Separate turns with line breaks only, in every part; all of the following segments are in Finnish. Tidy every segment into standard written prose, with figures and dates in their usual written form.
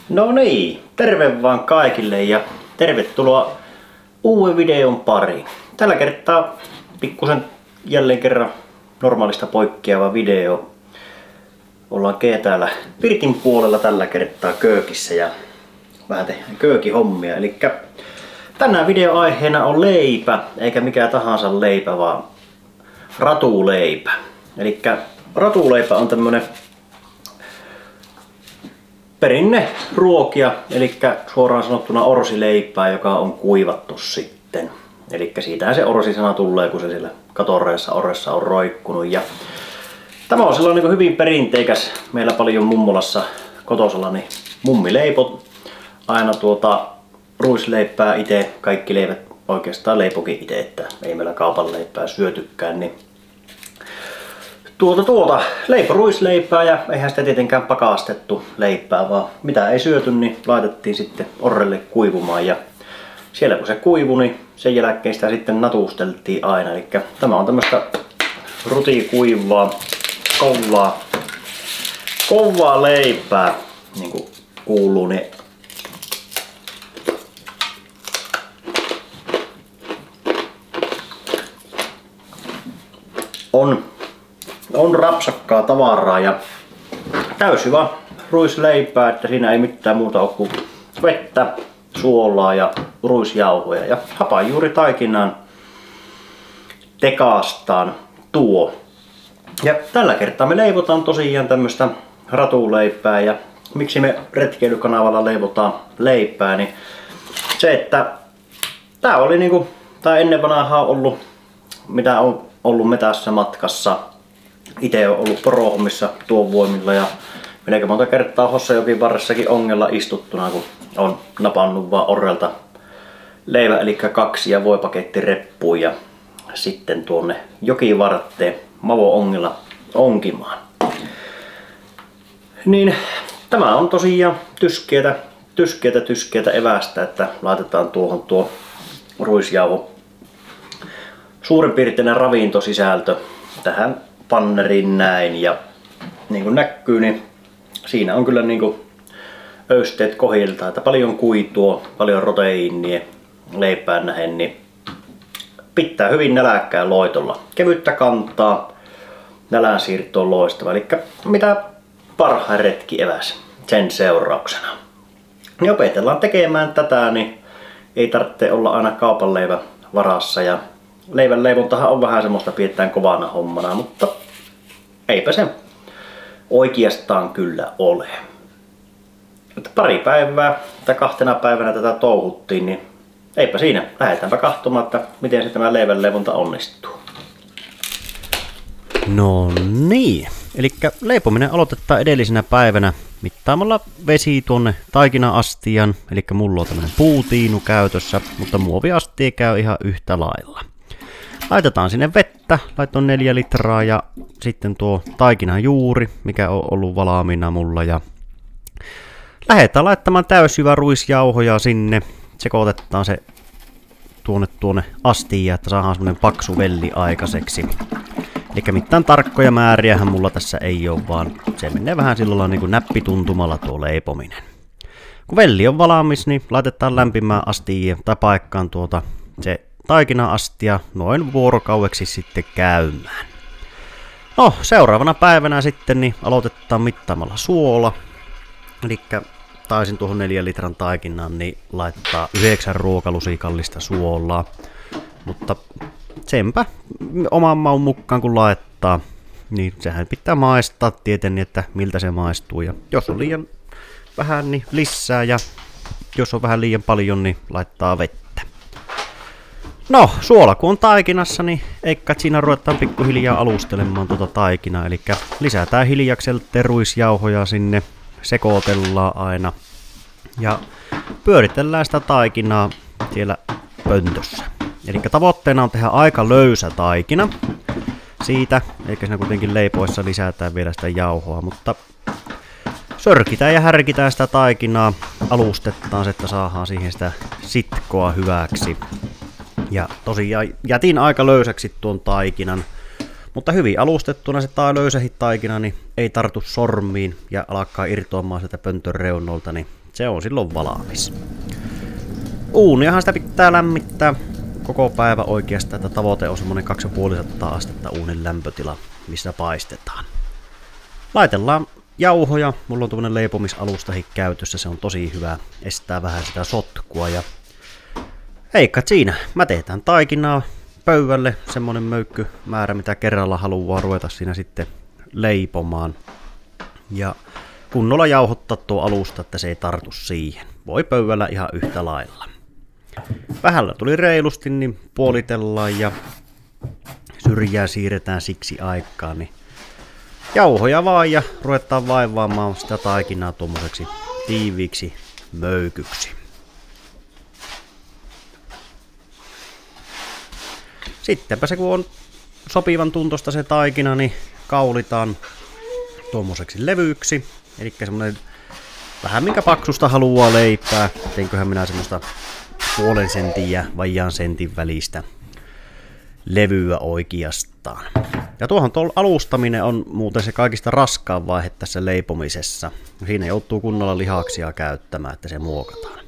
No niin, terve vaan kaikille ja tervetuloa uuden videon pariin. Tällä kertaa pikkusen jälleen kerran normaalista poikkeava video. Ollaan täällä pirtin puolella tällä kertaa köökissä ja vähän tehdään köökihommia. Eli tänään videoaiheena on leipä, eikä mikä tahansa leipä, vaan ratuleipä. Eli ratuleipä on tämmönen perinneruokia, eli suoraan sanottuna orsileipää, joka on kuivattu sitten. Eli siitähän se orsi-sana tulee, kun se siellä katoreessa orressa on roikkunut. Ja tämä on sellainen niin hyvin perinteikäs, meillä paljon mummolassa kotosalla, niin mummi leipot aina ruisleipää itse, kaikki leivät oikeastaan leipokin itse, että ei meillä kaupan leipää syötykään, niin leipo ruisleipää, ja eihän sitä tietenkään pakastettu leipää, vaan mitä ei syöty, niin laitettiin sitten orrelle kuivumaan, ja siellä kun se kuivui, niin sen jälkeen sitä sitten natusteltiin aina. Eli tämä on tämmöistä rutikuivaa, kovaa leipää, niin kuin kuuluu, niin on rapsakkaa tavaraa ja täysjyvä ruisleipää, että siinä ei mitään muuta ole kuin vettä, suolaa ja ruisjauhoja ja hapanjuuritaikinaan tekastaan tuo. Ja tällä kertaa me leivotaan tosiaan tämmöistä ratuleipää, ja miksi me retkeilykanavalla leivotaan leipää, niin se, että tää oli niinku, tää ennen vanhaa ollut, mitä on ollut metässä matkassa. Itse on ollut porohommissa tuon voimilla ja melkein monta kertaa Hossanjokin varressakin ongella istuttuna, kun on napannut vaan orrelta leivä, eli 2 ja voipaketti reppuun ja sitten tuonne jokivarteen Mavo-ongella onkimaan. Niin tämä on tosiaan tyskeätä evästä, että laitetaan tuohon tuo ruisjauho suurin piirteinen ravintosisältö tähän panneriin näin, ja niin kuin näkyy, niin siinä on kyllä niin kuin öysteet kohilta, että paljon kuitua, paljon proteiinia leipään nähen, niin pitää hyvin näläkkää loitolla. Kevyttä kantaa, nälän siirto on loistava, eli mitä parhain retki eväs sen seurauksena. Niin opetellaan tekemään tätä, niin ei tarvitse olla aina kaupan leivän varassa, ja leivän leivontahan on vähän semmoista pidetään kovana hommana, mutta eipä se oikeastaan kyllä ole. Mutta pari päivää tai 2 päivänä tätä touhuttiin, niin eipä siinä. Lähdetäänpä katsomaan, että miten se tämä leivän leivonta onnistuu. No niin, eli leipominen aloitetaan edellisenä päivänä mittaamalla vesi tuonne taikina-astian, eli mulla on tämmönen puutiinu käytössä, mutta muoviastia käy ihan yhtä lailla. Laitetaan sinne vettä, laitoin 4 litraa, ja sitten tuo taikinan juuri, mikä on ollut valmiina mulla, ja lähdetään laittamaan täysjyvä ruisjauhoja sinne, sekoitetaan se tuonne astiaan, että saadaan semmonen paksu velli aikaiseksi. Eli mitään tarkkoja määriähän mulla tässä ei ole, vaan se menee vähän sillä lailla niin kuin näppituntumalla tuo leipominen. Kun velli on valmis, niin laitetaan lämpimään astiaan tai paikkaan se taikina-astia noin vuorokaudeksi sitten käymään. No, seuraavana päivänä sitten niin aloitetaan mittaamalla suola. Eli taisin tuohon 4 litran taikinaan niin laittaa 9 ruokalusikallista suolaa. Mutta senpä oman maun mukaan kun laittaa, niin sehän pitää maistaa tietenkin, että miltä se maistuu. Ja jos on liian vähän, niin lisää, ja jos on vähän liian paljon, niin laittaa vettä. No, suola kun on taikinassa, niin eikä siinä ruvetaan pikkuhiljaa alustelemaan tuota taikinaa. Eli lisätään hiljakselta ruisjauhoja sinne, sekoitellaan aina ja pyöritellään sitä taikinaa siellä pöntössä. Eli tavoitteena on tehdä aika löysä taikina siitä, eikä siinä kuitenkin leipoissa lisätään vielä sitä jauhoa, mutta sörkitään ja härkitään sitä taikinaa, alustetaan se, että saadaan siihen sitä sitkoa hyväksi. Ja tosiaan jätin aika löysäksi tuon taikinan, mutta hyvin alustettuna se löysähin taikina niin ei tartu sormiin ja alkaa irtoamaan sieltä pöntön reunolta, niin se on silloin valmis. Uuniahan sitä pitää lämmittää koko päivä oikeastaan, että tavoite on semmonen 250 astetta uunin lämpötila, missä paistetaan. Laitellaan jauhoja, mulla on tuommoinen leipomisalustakin käytössä, se on tosi hyvä, estää vähän sitä sotkua ja eikä siinä, mätetään taikinaa pöydälle, semmonen möykkymäärä mitä kerralla haluaa ruveta siinä sitten leipomaan. Ja kunnolla jauhottaa tuo alusta, että se ei tartu siihen. Voi pöydällä ihan yhtä lailla. Vähällä tuli reilusti, niin puolitellaan ja syrjää siirretään siksi aikaan. Niin jauhoja vaan ja ruvetaan vaivaamaan sitä taikinaa tuommoiseksi tiiviiksi möykyksi. Sittenpä se kun on sopivan tuntosta se taikina, niin kaulitaan tuommoiseksi levyksi. Eli semmonen vähän minkä paksusta haluaa leipää. Teinköhän minä semmoista puolen sentin ja vajaan sentin välistä levyä oikeastaan. Ja tuohon alustaminen on muuten se kaikista raskaan vaihe tässä leipomisessa. Siinä joutuu kunnolla lihaksia käyttämään, että se muokataan.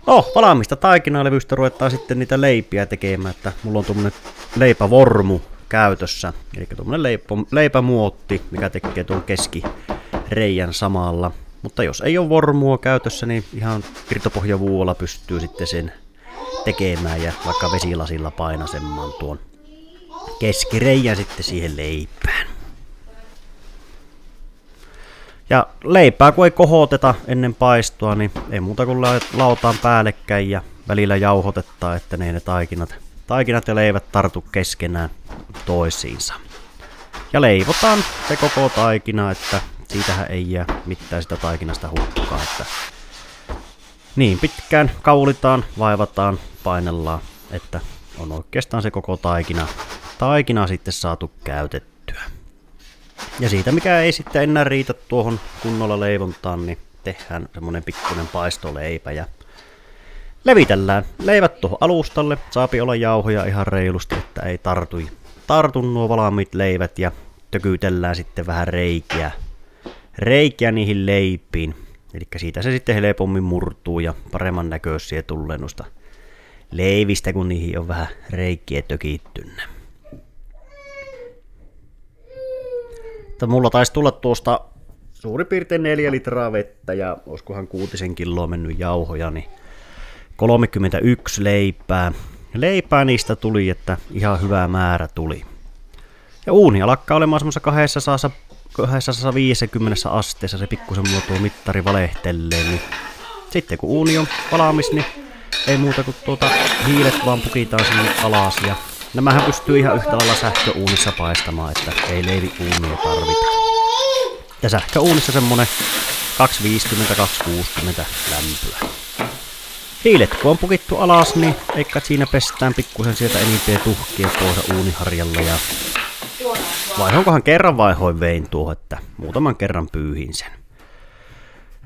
No, valmista taikinalevystä ruvetaan sitten niitä leipiä tekemään, että mulla on tuommoinen leipävormu käytössä. Eli tuommoinen leipämuotti, mikä tekee tuon keskireijän samalla. Mutta jos ei ole vormua käytössä, niin ihan irtopohjavuolla pystyy sitten sen tekemään ja vaikka vesilasilla painasemaan tuon keskireijän sitten siihen leipään. Ja leipää kun ei kohoteta ennen paistoa, niin ei muuta kuin lautaan päällekkäin ja välillä jauhotettaa, että ne taikinat ja leivät tartu keskenään toisiinsa. Ja leivotaan se koko taikina, että siitähän ei jää mitään sitä taikinasta hukkaa. Että niin pitkään kaulitaan, vaivataan, painellaan, että on oikeastaan se koko taikina sitten saatu käytettyä. Ja siitä mikä ei sitten enää riitä tuohon kunnolla leivontaan, niin tehdään semmonen pikkuinen paistoleipä ja levitellään leivät tuohon alustalle. Saapi olla jauhoja ihan reilusti, että ei tartu nuo valmiit leivät ja tökytellään sitten vähän reikiä niihin leipiin. Eli siitä se sitten helpommin murtuu ja paremman näköisiä tulee noista leivistä, kun niihin on vähän reikiä tökittynä. Mulla taisi tulla tuosta suurin piirtein 4 litraa vettä ja olisikohan 6 kiloa mennyt jauhoja, niin 31 leipää. Leipää niistä tuli, että ihan hyvä määrä tuli. Ja uuni alkaa olemaan semmoisessa 250 asteessa, se pikkusen mulla tuo mittari valehtelee. Niin sitten kun uuni on valmis, niin ei muuta kuin hiilet vaan pukitaan sinne alas. Ja nämähän pystyy ihan yhtä lailla sähköuunissa paistamaan, että ei leiviuunia tarvita. Ja sähköuunissa semmonen 250-260 lämpöä. Hiilet kun on pukittu alas, niin eikä siinä pestään pikkusen sieltä enimpiä tuhkia tuossa uuniharjalla. Ja vaihonkohan kerran vein tuohon, että muutaman kerran pyyhin sen.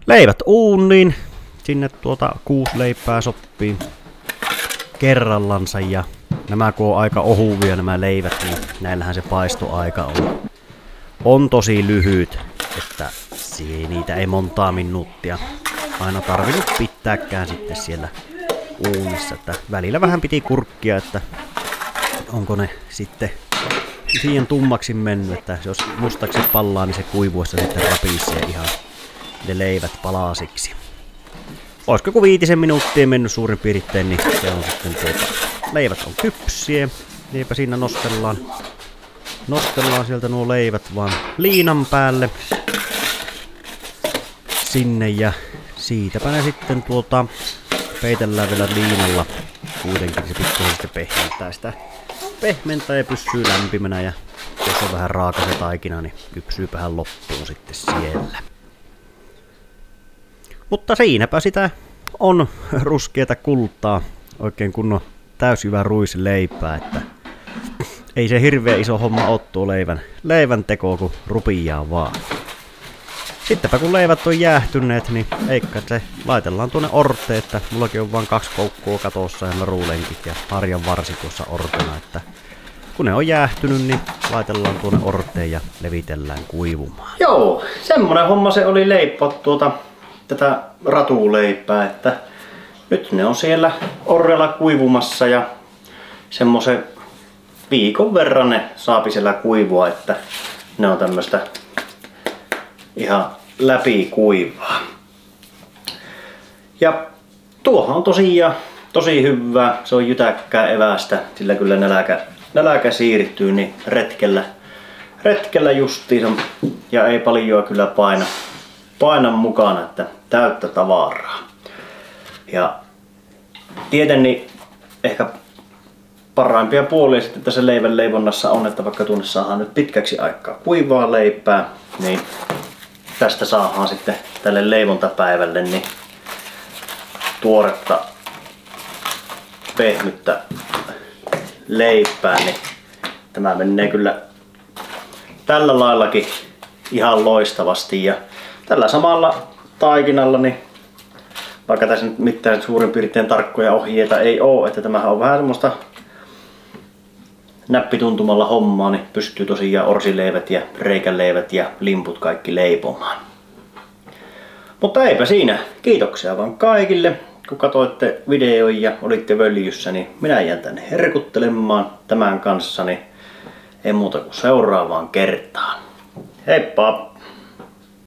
Leivät uuniin. Sinne 6 leipää sopii kerrallansa ja nämä kun on aika ohuvia nämä leivät, niin näillähän se paistoaika on tosi lyhyt, että niitä ei montaa minuuttia aina tarvinnut pitääkään sitten siellä uunissa, että välillä vähän piti kurkkia, että onko ne sitten siihen tummaksi mennyt, että jos mustaksi palaa, niin se kuivuessa sitten rapisee ihan ne leivät palasiksi. Olisiko joku 5 minuuttia mennyt suurin piirtein, niin se on sitten leivät on kypsiä. Niinpä siinä nostellaan sieltä nuo leivät vaan liinan päälle sinne ja siitäpä ne sitten peitellään vielä liinalla. Kuitenkin se pikkuisen sitten pehmentää sitä. Pehmentää ja pysyy lämpimänä ja jos on vähän raaka se taikina, niin kypsyypähän loppuun sitten siellä. Mutta siinäpä sitä on ruskeata kultaa, oikein kunnon täysjyvä ruisleipää, että ei se hirveän iso homma ole tuo leivän teko, kun rupiaa vaan. Sittenpä kun leivät on jäähtyneet, niin eikä se laitellaan tuonne orteen, että mullakin on vain 2 koukkua katossa ja narulenkit ja harjan varsi tuossa ortena, että kun ne on jäähtynyt, niin laitellaan tuonne orteen ja levitellään kuivumaan. Joo, semmonen homma se oli leipoa tätä ratuleipää, että nyt ne on siellä orrella kuivumassa ja semmoisen viikon verran ne saapi siellä kuivua, että ne on tämmöistä ihan läpikuivaa. Ja tuohan on tosiaan tosi hyvää, se on jytäkkää evästä, sillä kyllä nälkä siirtyy niin retkellä justiin ja ei paljon kyllä paina mukana, että täyttä tavaraa. Ja tietenkin ehkä parhaimpia puolia sitten tässä leivän leivonnassa on, että vaikka tuonne saadaan nyt pitkäksi aikaa kuivaa leipää, niin tästä saadaan sitten tälle leivontapäivälle niin tuoretta pehmyttä leipää, niin tämä menee kyllä tällä laillakin ihan loistavasti. Ja tällä samalla taikinalla, niin vaikka tässä nyt mitään suurin piirtein tarkkoja ohjeita ei oo, että tämähän on vähän semmoista näppituntumalla hommaa, niin pystyy tosiaan orsileivät ja reikäleivät ja limput kaikki leipomaan. Mutta eipä siinä. Kiitoksia vaan kaikille, kun katsoitte videon ja olitte völjyssä, niin minä jään tänne herkuttelemaan tämän kanssa, niin ei muuta kuin seuraavaan kertaan. Heippa!